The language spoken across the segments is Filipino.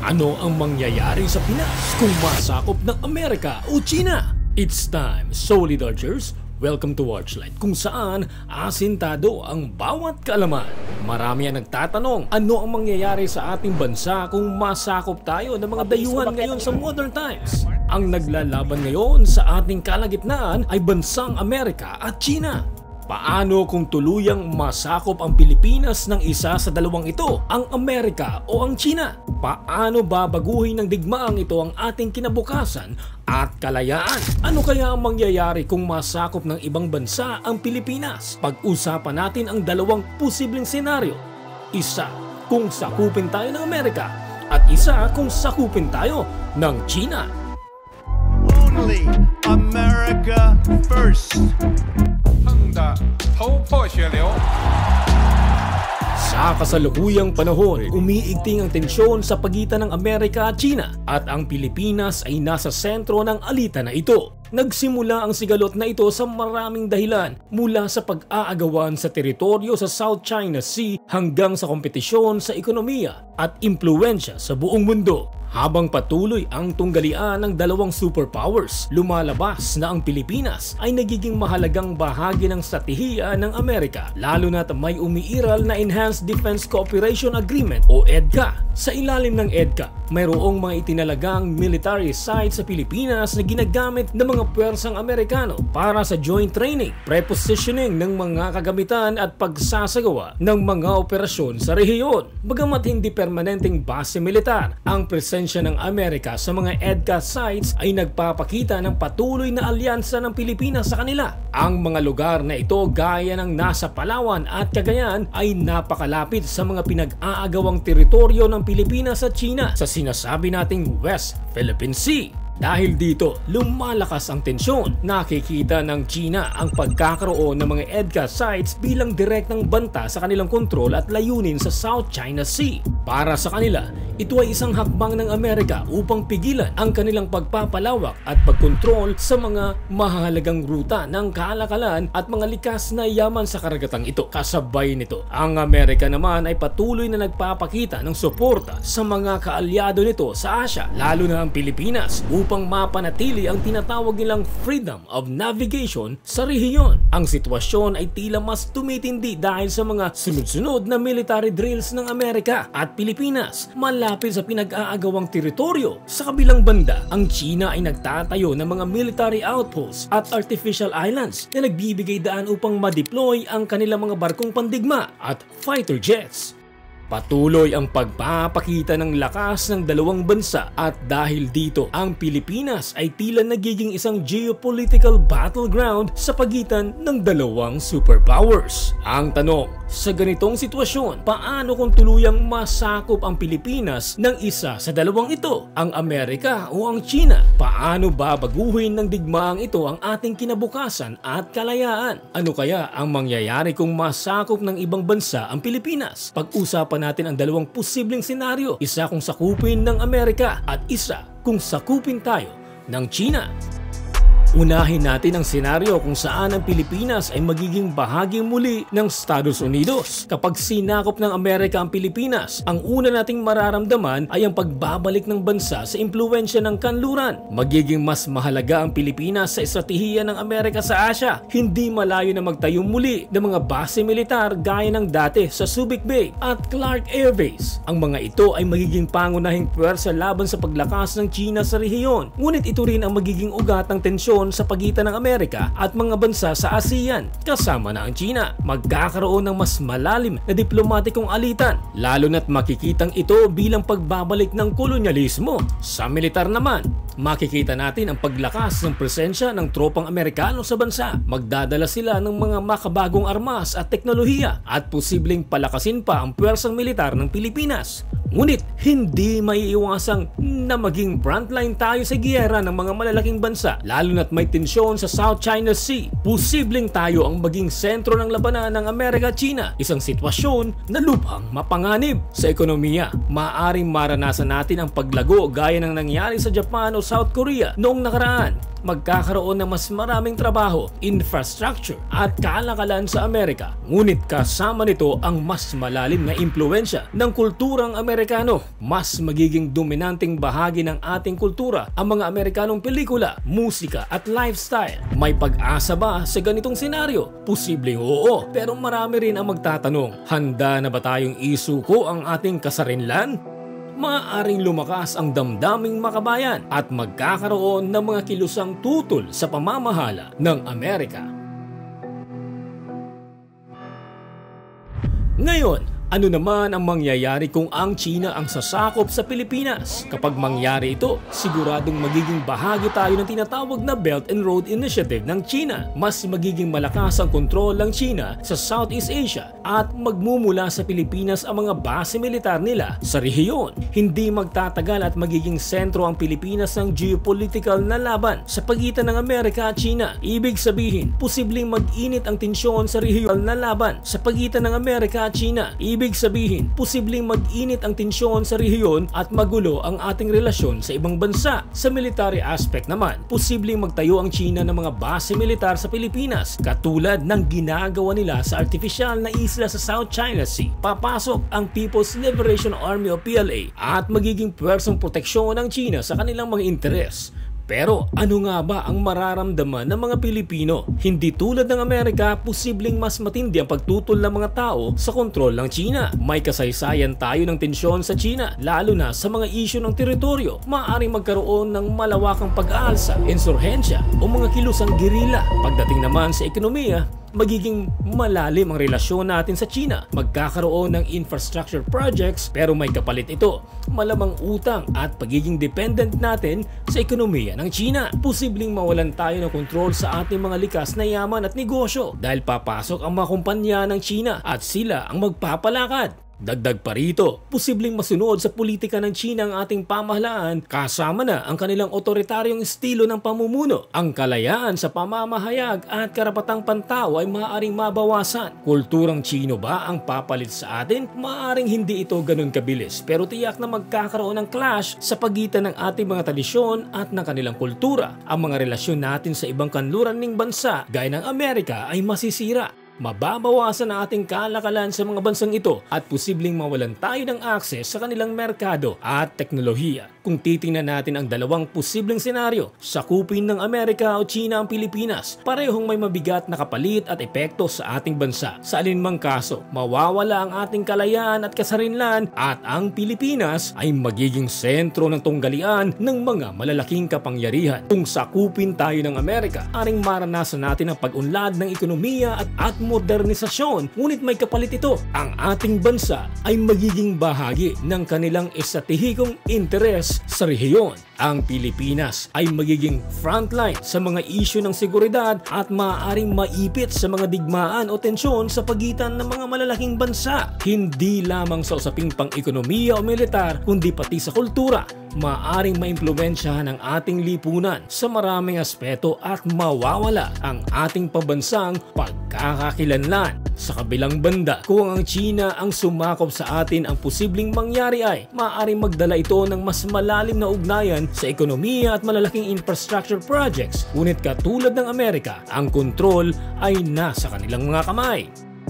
Ano ang mangyayari sa Pinas kung masakop ng Amerika o China? It's time, solid archers! Welcome to Watchlight, kung saan asintado ang bawat kaalaman. Marami ang nagtatanong, ano ang mangyayari sa ating bansa kung masakop tayo ng mga dayuhan ngayon sa modern times? Ang naglalaban ngayon sa ating kalagitnaan ay bansang Amerika at China. Paano kung tuluyang masakop ang Pilipinas ng isa sa dalawang ito, ang Amerika o ang China? Paano babaguhin ng digmaang ito ang ating kinabukasan at kalayaan? Ano kaya ang mangyayari kung masakop ng ibang bansa ang Pilipinas? Pag-usapan natin ang dalawang posibleng senaryo. Isa kung sakupin tayo ng Amerika at isa kung sakupin tayo ng China. Only America first. 头破血流。 Sa kasalukuyang panahon, umiigting ang tensyon sa pagitan ng Amerika at China at ang Pilipinas ay nasa sentro ng alitan na ito. Nagsimula ang sigalot na ito sa maraming dahilan, mula sa pag-aagawan sa teritoryo sa South China Sea hanggang sa kompetisyon sa ekonomiya at impluwensya sa buong mundo. Habang patuloy ang tunggalian ng dalawang superpowers, lumalabas na ang Pilipinas ay nagiging mahalagang bahagi ng stratehiya ng Amerika, lalo na't may umiiral na Enhanced Defense Cooperation Agreement o EDCA. Sa ilalim ng EDCA, mayroong mga itinalagang military sites sa Pilipinas na ginagamit ng mga puwersang Amerikano para sa joint training, prepositioning ng mga kagamitan at pagsasagawa ng mga operasyon sa rehiyon. Bagamat hindi permanenteng base militar, ang presensya ng Amerika sa mga EDCA sites ay nagpapakita ng patuloy na alyansa ng Pilipinas sa kanila. Ang mga lugar na ito gaya ng nasa Palawan at Cagayan ay napakalapit sa mga pinag-aagawang teritoryo ng Pilipinas at China sa sinasabi nating West Philippine Sea. Dahil dito, lumalakas ang tensyon. Nakikita ng China ang pagkakaroon ng mga EDCA sites bilang direktang banta sa kanilang kontrol at layunin sa South China Sea. Para sa kanila, ito ay isang hakbang ng Amerika upang pigilan ang kanilang pagpapalawak at pagkontrol sa mga mahalagang ruta ng kalakalan at mga likas na yaman sa karagatang ito. Kasabay nito, ang Amerika naman ay patuloy na nagpapakita ng suporta sa mga kaalyado nito sa Asia, lalo na ang Pilipinas, upang mapanatili ang tinatawag nilang freedom of navigation sa rehiyon. Ang sitwasyon ay tila mas tumitindi dahil sa mga sunod-sunod na military drills ng Amerika at Pilipinas malapit sa pinag-aagawang teritoryo. Sa kabilang banda, ang China ay nagtatayo ng mga military outposts at artificial islands na nagbibigay daan upang ma-deploy ang kanilang mga barkong pandigma at fighter jets. Patuloy ang pagpapakita ng lakas ng dalawang bansa at dahil dito, ang Pilipinas ay tila nagiging isang geopolitical battleground sa pagitan ng dalawang superpowers. Ang tanong, sa ganitong sitwasyon, paano kung tuluyang masakop ang Pilipinas ng isa sa dalawang ito, ang Amerika o ang China? Paano babaguhin ng digmaang ito ang ating kinabukasan at kalayaan? Ano kaya ang mangyayari kung masakop ng ibang bansa ang Pilipinas? Pag-usapan natin ang dalawang posibleng senaryo, isa kung sakupin ng Amerika at isa kung sakupin tayo ng China. Unahin natin ang senaryo kung saan ang Pilipinas ay magiging bahagi muli ng Estados Unidos. Kapag sinakop ng Amerika ang Pilipinas, ang una nating mararamdaman ay ang pagbabalik ng bansa sa impluwensya ng kanluran. Magiging mas mahalaga ang Pilipinas sa estratehiya ng Amerika sa Asia. Hindi malayo na magtayo muli ng mga base militar gaya ng dati sa Subic Bay at Clark Air Base. Ang mga ito ay magiging pangunahing puwersa laban sa paglakas ng China sa rehiyon. Ngunit ito rin ang magiging ugat ng tensyon sa pagitan ng Amerika at mga bansa sa ASEAN, kasama na ang China. Magkakaroon ng mas malalim na diplomatikong alitan, lalo na't makikitang ito bilang pagbabalik ng kolonyalismo. Sa militar naman, makikita natin ang paglakas ng presensya ng tropang Amerikano sa bansa. Magdadala sila ng mga makabagong armas at teknolohiya at posibleng palakasin pa ang puwersang militar ng Pilipinas. Ngunit hindi maiiwasang na maging frontline tayo sa giyera ng mga malalaking bansa, lalo na't may tensyon sa South China Sea. Posibleng tayo ang maging sentro ng labanan ng Amerika at China, isang sitwasyon na lubhang mapanganib. Sa ekonomiya, maaaring maranasan natin ang paglago gaya ng nangyari sa Japan o South Korea noong nakaraan. magkakaroon ng mas maraming trabaho, infrastructure at kalakalan sa Amerika. Ngunit kasama nito ang mas malalim na impluwensya ng kulturang Amerikano. Mas magiging dominanteng bahagi ng ating kultura ang mga Amerikanong pelikula, musika at lifestyle. May pag-asa ba sa ganitong senaryo? Posibleng oo, pero marami rin ang magtatanong, handa na ba tayong isuko ang ating kasarinlan? Maaaring lumakas ang damdaming makabayan at magkakaroon ng mga kilusang tutol sa pamamahala ng Amerika. Ngayon, ano naman ang mangyayari kung ang China ang sasakop sa Pilipinas? Kapag mangyari ito, siguradong magiging bahagi tayo ng tinatawag na Belt and Road Initiative ng China. Mas magiging malakas ang kontrol ng China sa Southeast Asia at magmumula sa Pilipinas ang mga base militar nila sa rehiyon. Hindi magtatagal at magiging sentro ang Pilipinas ng geopolitical na laban sa pagitan ng Amerika at China. Ibig sabihin, posibleng mag-init ang tensyon sa rehiyon na laban sa pagitan ng Amerika at China. Ibig sabihin, posibleng mag-init ang tensyon sa rehiyon at magulo ang ating relasyon sa ibang bansa. Sa military aspect naman, posibleng magtayo ang China ng mga base militar sa Pilipinas katulad ng ginagawa nila sa artificial na isla sa South China Sea. Papasok ang People's Liberation Army o PLA at magiging pwersong proteksyon ng China sa kanilang mga interes. Pero ano nga ba ang mararamdaman ng mga Pilipino? Hindi tulad ng Amerika, posibleng mas matindi ang pagtutol ng mga tao sa kontrol ng China. May kasaysayan tayo ng tensyon sa China, lalo na sa mga isyu ng teritoryo. Maaaring magkaroon ng malawakang pag-aalsa, insurhensya o mga kilusang gerilla. Pagdating naman sa ekonomiya, magiging malalim ang relasyon natin sa China. Magkakaroon ng infrastructure projects pero may kapalit ito, malamang utang at pagiging dependent natin sa ekonomiya ng China. Posibleng mawalan tayo ng kontrol sa ating mga likas na yaman at negosyo dahil papasok ang mga kumpanya ng China at sila ang magpapalakad. Dagdag pa rito, posibleng masunod sa politika ng China ang ating pamahalaan kasama na ang kanilang otoritaryong estilo ng pamumuno. Ang kalayaan sa pamamahayag at karapatang pantao ay maaaring mabawasan. Kulturang Chino ba ang papalit sa atin? Maaaring hindi ito ganun kabilis pero tiyak na magkakaroon ng clash sa pagitan ng ating mga tradisyon at ng kanilang kultura. Ang mga relasyon natin sa ibang kanluran ng bansa gaya ng Amerika ay masisira. Mababawasan ang ating kalakalan sa mga bansang ito at posibleng mawalan tayo ng akses sa kanilang merkado at teknolohiya. Kung titingnan natin ang dalawang posibleng senaryo, sakupin ng Amerika o China ang Pilipinas, parehong may mabigat na kapalit at epekto sa ating bansa. Sa alinmang kaso, mawawala ang ating kalayaan at kasarinlan at ang Pilipinas ay magiging sentro ng tunggalian ng mga malalaking kapangyarihan. Kung sakupin tayo ng Amerika, aring maranasan natin ang pag-unlad ng ekonomiya at modernisasyon, ngunit may kapalit ito. Ang ating bansa ay magiging bahagi ng kanilang estratehikong interes sa rehiyon. Ang Pilipinas ay magiging frontline sa mga isyu ng seguridad at maaaring maipit sa mga digmaan o tensyon sa pagitan ng mga malalaking bansa. Hindi lamang sa usaping pang-ekonomiya o militar, kundi pati sa kultura. Maaaring maimpluwensyahan ang ating lipunan sa maraming aspeto at mawawala ang ating pambansang pagkakakilanlan. Sa kabilang banda, kung ang China ang sumakop sa atin, ang posibleng mangyari ay maaaring magdala ito ng mas malalim na ugnayan sa ekonomiya at malalaking infrastructure projects. Ngunit katulad ng Amerika, ang kontrol ay nasa kanilang mga kamay.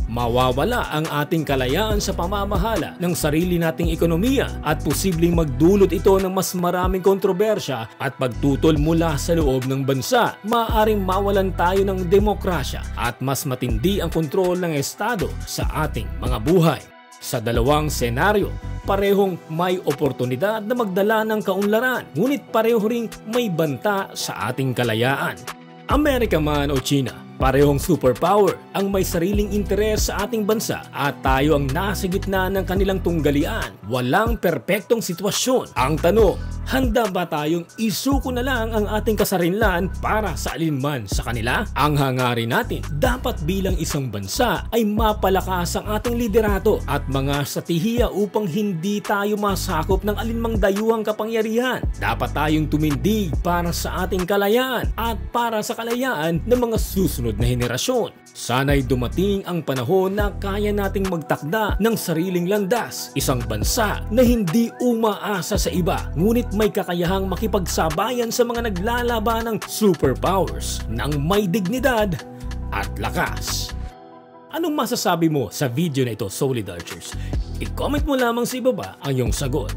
Mawawala ang ating kalayaan sa pamamahala ng sarili nating ekonomiya at posibleng magdulot ito ng mas maraming kontrobersya at pagtutol mula sa loob ng bansa. Maaaring mawalan tayo ng demokrasya at mas matindi ang kontrol ng Estado sa ating mga buhay. Sa dalawang senaryo, parehong may oportunidad na magdala ng kaunlaran, ngunit pareho ring may banta sa ating kalayaan. Amerika man o China, parehong superpower ang may sariling interes sa ating bansa at tayo ang nasa gitna ng kanilang tunggalian. Walang perpektong sitwasyon. Ang tanong, handa ba tayong isuko na lang ang ating kasarinlan para sa alinman sa kanila? Ang hangarin natin, dapat bilang isang bansa ay mapalakas ang ating liderato at mga strategiya upang hindi tayo masakop ng alinmang dayuhang kapangyarihan. Dapat tayong tumindig para sa ating kalayaan at para sa kalayaan ng mga susunod susunod na henerasyon. Sana'y dumating ang panahon na kaya nating magtakda ng sariling landas, isang bansa na hindi umaasa sa iba, ngunit may kakayahang makipagsabayan sa mga naglalaban ng superpowers ng may dignidad at lakas. Anong masasabi mo sa video na ito, Solid Archers? I-comment mo lamang sa ibaba ang iyong sagot.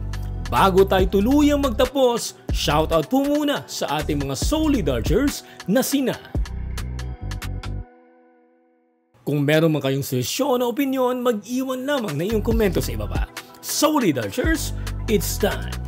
Bago tayo tuluyang magtapos, shoutout po muna sa ating mga Solid Archers na sina. Kung meron man kayong suhestyon o opinyon, mag-iwan lamang na iyong komento sa ibaba. Solid Archers, it's time